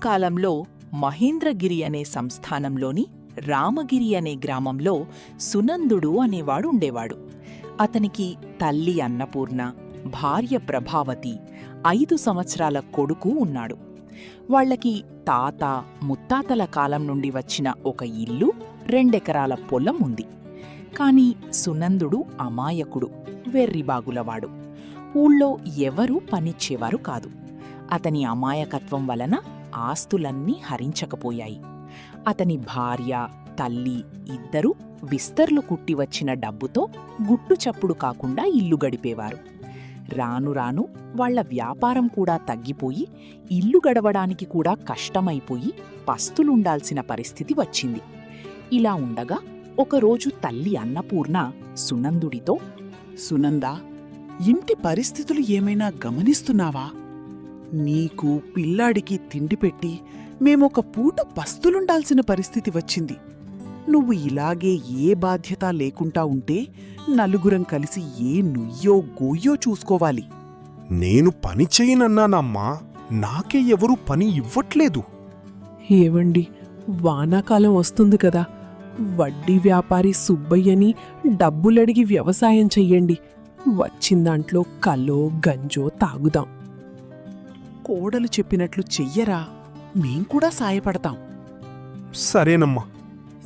పూర్వకాలంలో మహేంద్రగిరి అనే సంస్థానంలోని రామగిరి అనే గ్రామంలో సునందుడు అనేవాడు ఉండేవాడు. అతనికి తల్లి అన్నపూర్ణ, భార్య ప్రభావతి, 5 సంవత్సరాల కొడుకు ఉన్నాడు. వాళ్లకి తాత ముత్తాతల కాలం నుండి వచ్చిన ఒక ఇల్లు, 2 ఎకరాల పొలం ఉంది. కాని సునందుడు అమాయకుడు, వెర్రిబాగులవాడు. ఊళ్ళో ఎవరూ పనిచ్చేవారు కాదు. అతని అమాయకత్వం వలన ఆస్తులన్నీ హరించకపోయాయి. అతని భార్య, తల్లి ఇద్దరూ విస్తర్లు కుట్టివచ్చిన డబ్బుతో గుట్టుచప్పుడు కాకుండా ఇల్లు గడిపేవారు. రాను రాను వాళ్ల వ్యాపారం కూడా తగ్గిపోయి ఇల్లు గడవడానికి కూడా కష్టమైపోయి పస్తులుండాల్సిన పరిస్థితి వచ్చింది. ఇలా ఉండగా ఒకరోజు తల్లి అన్నపూర్ణ సునందుడితో, సునందా, ఇంటి పరిస్థితులు ఏమైనా గమనిస్తున్నావా? నీకు పిల్లాడికి తిండి పెట్టి మేమొక పూట పస్తులుండాల్సిన పరిస్థితి వచ్చింది. నువ్వు ఇలాగే ఏ బాధ్యత లేకుండా ఉంటే నలుగురం కలిసి ఏ నుయ్యో గోయ్యో చూసుకోవాలి. నేను పని చేయనన్నానమ్మా, నాకే ఎవరూ పని ఇవ్వట్లేదు. ఏవండి, వానాకాలం వస్తుంది కదా, వడ్డీ వ్యాపారి సుబ్బయ్యని డబ్బులడిగి వ్యవసాయం చెయ్యండి. వచ్చిందాంట్లో కల్లో గంజో తాగుదాం. కోడలు చెప్పినట్లు చెయ్యరా, మేం కూడా సాయపడతాం. సరేనమ్మా,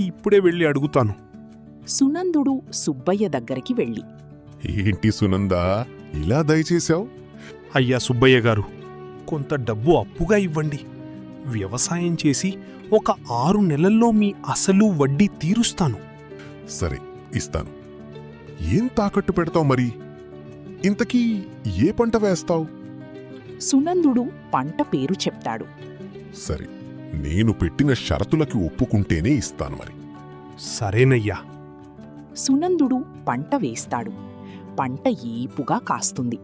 ఇప్పుడే వెళ్ళి అడుగుతాను. సునందుడు సుబ్బయ్య దగ్గరికి వెళ్ళి, ఏంటి సునందా, ఇలా దయచేశావు? అయ్యా సుబ్బయ్య గారు, కొంత డబ్బు అప్పుగా ఇవ్వండి. వ్యవసాయం చేసి ఒక 6 నెలల్లో మీ అసలు వడ్డీ తీరుస్తాను. సరే, ఇస్తాను. ఏం తాకట్టు పెడతావు మరి? ఇంతకీ ఏ పంట వేస్తావు? సునందుడు పంట పేరు చెప్తాడు. సరే, నేను పెట్టిన షరతులకి ఒప్పుకుంటేనే ఇస్తాను మరి. సరేనయ్యా. సునందుడు పంట వేస్తాడు. పంట ఏపుగా కాస్తుంది.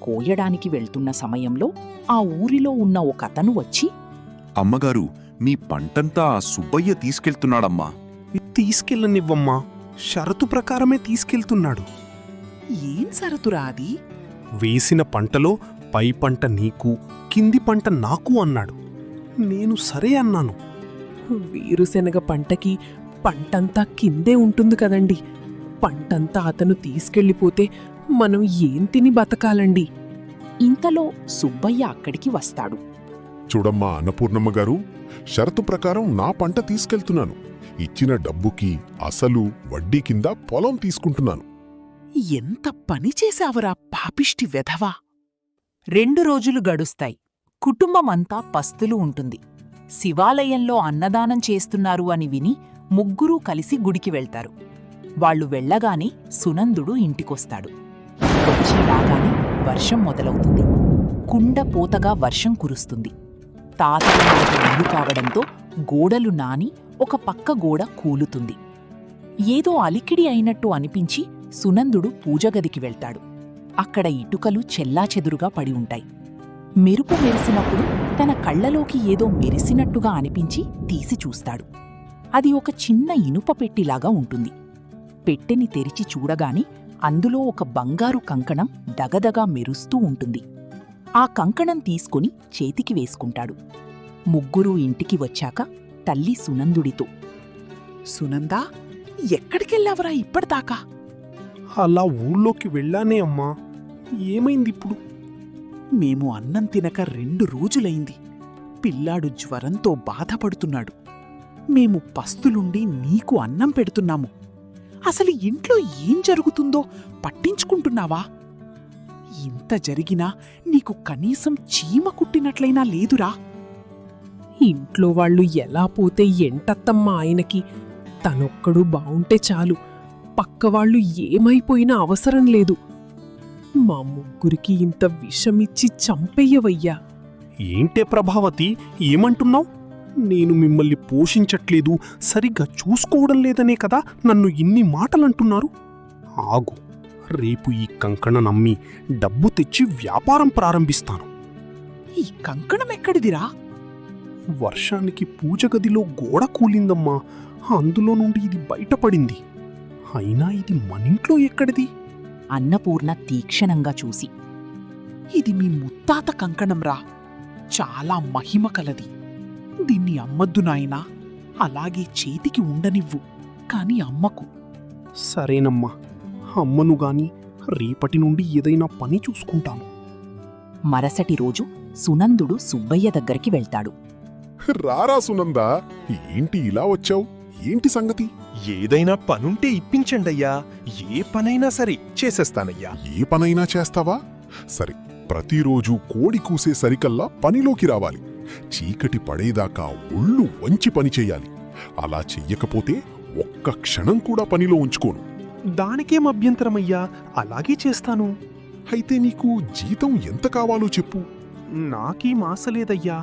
కోయడానికి వెళ్తున్న సమయంలో ఆ ఊరిలో ఉన్న ఒకతను వచ్చి, అమ్మగారు, మీ పంటంతా సుబ్బయ్య తీసుకెళ్తున్నాడమ్మా. తీసుకెళ్ళనివ్వమ్మా, షరతు ప్రకారమే తీసుకెళ్తున్నాడు. ఏం సరతురా అది? వేసిన పంటలో పై పంట నీకు, కింది పంట నాకు అన్నాడు. నేను సరే అన్నాను. వేరుశెనగ పంటకి పంటంతా కిందే ఉంటుంది కదండి. పంటంతా అతను తీసుకెళ్ళిపోతే మనం ఏం తిని బతకాలండి? ఇంతలో సుబ్బయ్య అక్కడికి వస్తాడు. చూడమ్మా అన్నపూర్ణమ్మ గారు, షరతు ప్రకారం నా పంట తీసుకెళ్తున్నాను. ఇచ్చిన డబ్బుకి అసలు వడ్డీ కింద పొలం తీసుకుంటున్నాను. ఎంత పని చేశావురా పాపిష్టి వెధవా! 2 రోజులు గడుస్తాయి. కుటుంబమంతా పస్తులు ఉంటుంది. శివాలయంలో అన్నదానం చేస్తున్నారు అని విని ముగ్గురూ కలిసి గుడికి వెళ్తారు. వాళ్లు వెళ్లగానే సునందుడు ఇంటికొస్తాడు. వచ్చి రాగానే వర్షం మొదలవుతుంది. కుండ పోతగా వర్షం కురుస్తుంది. తాతగారికి ఇల్లు కావడంతో గోడలు నాని ఒక పక్క గోడ కూలుతుంది. ఏదో అలికిడి అయినట్టు అనిపించి సునందుడు పూజగదికి వెళ్తాడు. అక్కడ ఇటుకలు చెల్లాచెదురుగా పడి ఉంటాయి. మెరుపు మెరిసినప్పుడు తన కళ్లలోకి ఏదో మెరిసినట్టుగా అనిపించి తీసి చూస్తాడు. అది ఒక చిన్న ఇనుప పెట్టిలాగా ఉంటుంది. పెట్టెని తెరిచి చూడగాని అందులో ఒక బంగారు కంకణం దగదగా మెరుస్తూ ఉంటుంది. ఆ కంకణం తీసుకుని చేతికి వేసుకుంటాడు. ముగ్గురూ ఇంటికి వచ్చాక తల్లి సునందుడితో, సునందా, ఎక్కడికెళ్ళావురా ఇప్పటిదాకా? అలా ఊళ్ళోకి వెళ్ళానే అమ్మా. ఏమైందిప్పుడు? మేము అన్నం తినక 2 రోజులైంది. పిల్లాడు జ్వరంతో బాధపడుతున్నాడు. మేము పస్తులుండి నీకు అన్నం పెడుతున్నాము. అసలు ఇంట్లో ఏం జరుగుతుందో పట్టించుకుంటున్నావా? ఇంత జరిగినా నీకు కనీసం చీమ కుట్టినట్లయినా లేదురా. ఇంట్లో వాళ్ళు ఎలా పోతే ఎంటత్తమ్మా ఆయనకి? తనొక్కడు బావుంటే చాలు, పక్కవాళ్లు ఏమైపోయినా అవసరం లేదు. మా ముగ్గురికి ఇంత విషమిచ్చి చంపెయ్యవయ్యా. ఏంటే ప్రభావతి, ఏమంటున్నావు? నేను మిమ్మల్ని పోషించట్లేదు, సరిగ్గా చూసుకోవడం లేదనే కదా నన్ను ఇన్ని మాటలంటున్నారు. ఆగు, రేపు ఈ కంకణ నమ్మి డబ్బు తెచ్చి వ్యాపారం ప్రారంభిస్తాను. ఈ కంకణం ఎక్కడిదిరా? వర్షానికి పూజగదిలో గోడ కూలిందమ్మా, అందులో నుండి ఇది బయటపడింది. అయినా ఇది మనింట్లో ఎక్కడిది? అన్నపూర్ణ తీక్షణంగా చూసి, ఇది మీ ముత్తాత కంకణంరా. చాలా మహిమ కలది. దీన్ని అమ్మద్దు నాయనా, అలాగే చేతికి ఉండనివ్వు, కాని అమ్మకు. సరేనమ్మా, అమ్మను గాని రేపటి నుండి ఏదైనా పని చూసుకుంటాను. మరసటి రోజు సునందుడు సుబ్బయ్య దగ్గరికి వెళ్తాడు. రారా సునందా, ఏంటి ఇలా వచ్చావు? ఏంటి సంగతి? ఏదైనా పనుంటే ఇప్పించండయ్యా. ఏ పనైనా సరే చేసేస్తానయ్యా. ఏ పనైనా చేస్తావా? సరే, ప్రతిరోజు కోడి కూసే సరికల్లా పనిలోకి రావాలి. చీకటి పడేదాకా ఒళ్ళు వంచి పని చెయ్యాలి. అలా చెయ్యకపోతే ఒక్క క్షణం కూడా పనిలో ఉంచుకోను. దానికేం అభ్యంతరమయ్యా, అలాగే చేస్తాను. అయితే నీకు జీతం ఎంత కావాలో చెప్పు. నాకేం ఆశలేదయ్యా.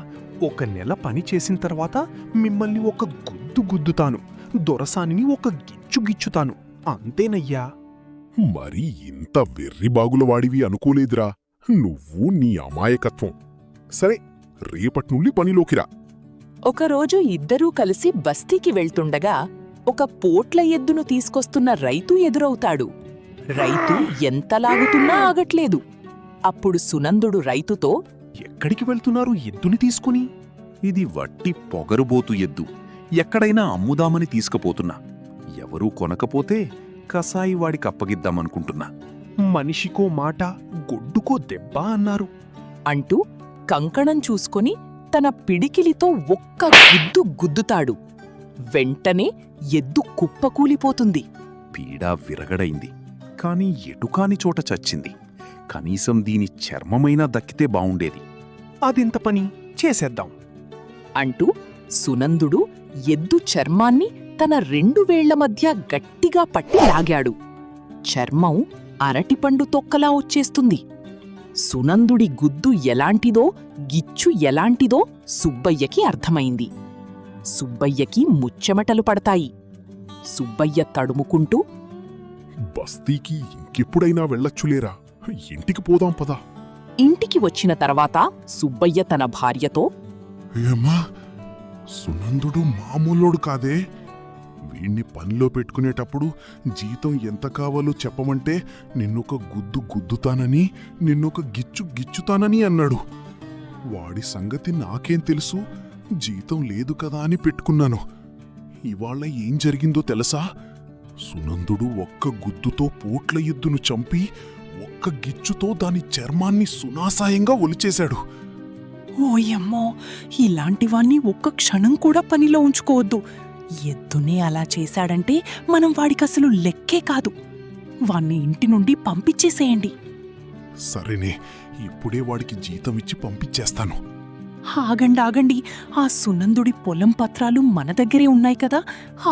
1 నెల పని చేసిన తర్వాత మిమ్మల్ని ఒక గుద్దుతాను, దొరసానిని ఒక గిచ్చుతాను, అంతేనయ్యా. మరి ఇంత వెర్రిబాగులవాడివి అనుకోలేదురా, నువ్వు నీ అమాయకత్వం. సరే, రేపట్నుండి పనిలోకి రా. ఒకరోజు ఇద్దరూ కలిసి బస్తీకి వెళ్తుండగా ఒక పోట్ల ఎద్దును తీసుకొస్తున్న రైతు ఎదురవుతాడు. రైతు ఎంత లాగుతున్నా ఆగట్లేదు. అప్పుడు సునందుడు రైతుతో, ఎక్కడికి వెళ్తున్నారు ఎద్దుని తీసుకుని? ఇది వట్టి పొగరుబోతు ఎద్దు. ఎక్కడైనా అమ్ముదామని తీసుకుపోతున్నా. ఎవరూ కొనకపోతే కసాయి వాడికి అప్పగిద్దామనుకుంటున్నా. మనిషికో మాట, గొడ్డుకో దెబ్బ అన్నారు. అంటూ కంకణం చూసుకొని తన పిడికిలితో ఒక్క గుద్దుతాడు. వెంటనే ఎద్దు కుప్పకూలిపోతుంది. పీడ విరగడైంది, కాని ఎటుకాని చోట చచ్చింది. కనీసం దీని చర్మమైనా దక్కితే బావుండేది. అదెంత పని, చేసేద్దాం అంటూ సునందుడు ఎద్దు చర్మాన్ని తన 2 వేళ్ల మధ్య గట్టిగా పట్టి లాగాడు. చర్మం అరటిపండు తొక్కలా వచ్చేస్తుంది. సునందుడి గుద్దు ఎలాంటిదో, గిచ్చు ఎలాంటిదో సుబ్బయ్యకి అర్థమైంది. సుబ్బయ్యకి ముచ్చెమటలు పడతాయి. సుబ్బయ్య తడుముకుంటూ, బస్తీకి ఇంకెప్పుడైనా వెళ్ళొచ్చులేరా, ఇంటికి పోదాం పదా. ఇంటికి వచ్చిన తర్వాత సుబ్బయ్య తన భార్యతో, ఏమ్మా, సునందుడు మామూలోడు కాదే. వీణ్ణి పనిలో పెట్టుకునేటప్పుడు జీతం ఎంత కావాలో చెప్పమంటే నిన్నొక గుద్దుతానని, నిన్నొక గిచ్చుతానని అన్నాడు. వాడి సంగతి నాకేం తెలుసు, జీతం లేదు కదా అని పెట్టుకున్నాను. ఇవాళ ఏం జరిగిందో తెలుసా? సునందుడు ఒక్క గుద్దుతో పోట్ల ఎద్దును చంపి ఒక్క గిచ్చుతో దాని చర్మాన్ని సునాసాయంగా ఒలిచేశాడు. ఓయమ్మో, ఇలాంటివాణ్ణి ఒక్క క్షణం కూడా పనిలో ఉంచుకోవద్దు. ఎద్దునే అలా చేశాడంటే మనం వాడికసలు లెక్కే కాదు. వాణ్ణి ఇంటి నుండి పంపించేసేయండి. సరేనే, ఇప్పుడే వాడికి జీతం ఇచ్చి పంపించేస్తాను. ఆగండి, ఆ సునందుడి పొలం పత్రాలు మన దగ్గరే ఉన్నాయి కదా,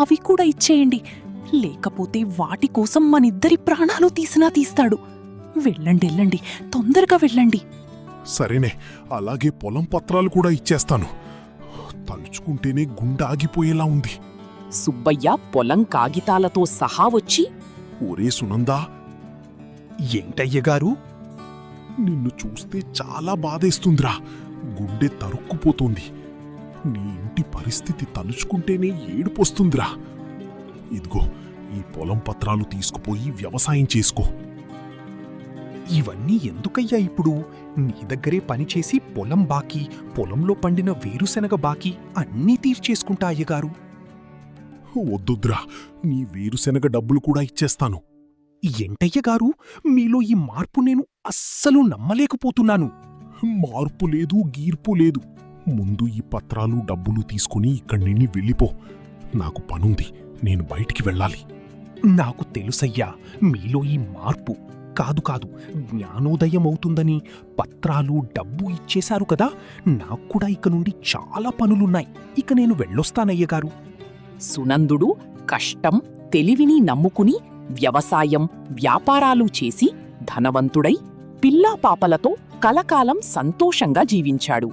అవి కూడా ఇచ్చేయండి. లేకపోతే వాటి కోసం మనిద్దరి ప్రాణాలు తీస్తాడు. వెళ్ళండి, తొందరగా వెళ్ళండి. సరేనే, అలాగే పొలం పత్రాలు కూడా ఇచ్చేస్తాను. తలుచుకుంటేనే గుండె ఆగిపోయేలా ఉంది. సుబ్బయ్య పొలం కాగితాలతో సహా వచ్చి, ఒరే సునందా, ఏంటయ్యగారు? నిన్ను చూస్తే చాలా బాధేస్తుందిరా. గుండె తరుక్కుపోతోంది. నీ ఇంటి పరిస్థితి తలుచుకుంటేనే ఏడుపొస్తుందిరా. ఇదిగో, ఈ పొలం పత్రాలు తీసుకుపోయి వ్యవసాయం చేసుకో. ఇవన్నీ ఎందుకయ్యా ఇప్పుడు? నీ దగ్గరే పనిచేసి పొలం బాకీ, పొలంలో పండిన వేరుశెనగ బాకీ అన్నీ తీర్చేసుకుంటా అయ్యగారు. వద్దుద్రా, నీ వేరుశెనగ డబ్బులు కూడా ఇచ్చేస్తాను. ఏంటయ్యగారు, మీలో ఈ మార్పు నేను అస్సలు నమ్మలేకపోతున్నాను. మార్పు లేదు, గీర్పు లేదు. ముందు ఈ పత్రాలు డబ్బులు తీసుకుని ఇక్కడి నుండి వెళ్ళిపో. నాకు పనుంది, నేను బయటికి వెళ్ళాలి. నాకు తెలుసయ్యా, మీలో ఈ మార్పు కాదు జ్ఞానోదయమవుతుందని పత్రాలు, డబ్బు ఇచ్చేశారు కదా. నాక్కూడా ఇక నుండి చాలా పనులున్నాయి. ఇక నేను వెళ్ళొస్తానయ్యగారు. సునందుడు కష్టం, తెలివిని నమ్ముకుని వ్యవసాయం, వ్యాపారాలు చేసి ధనవంతుడై పిల్లాపాపలతో కలకాలం సంతోషంగా జీవించాడు.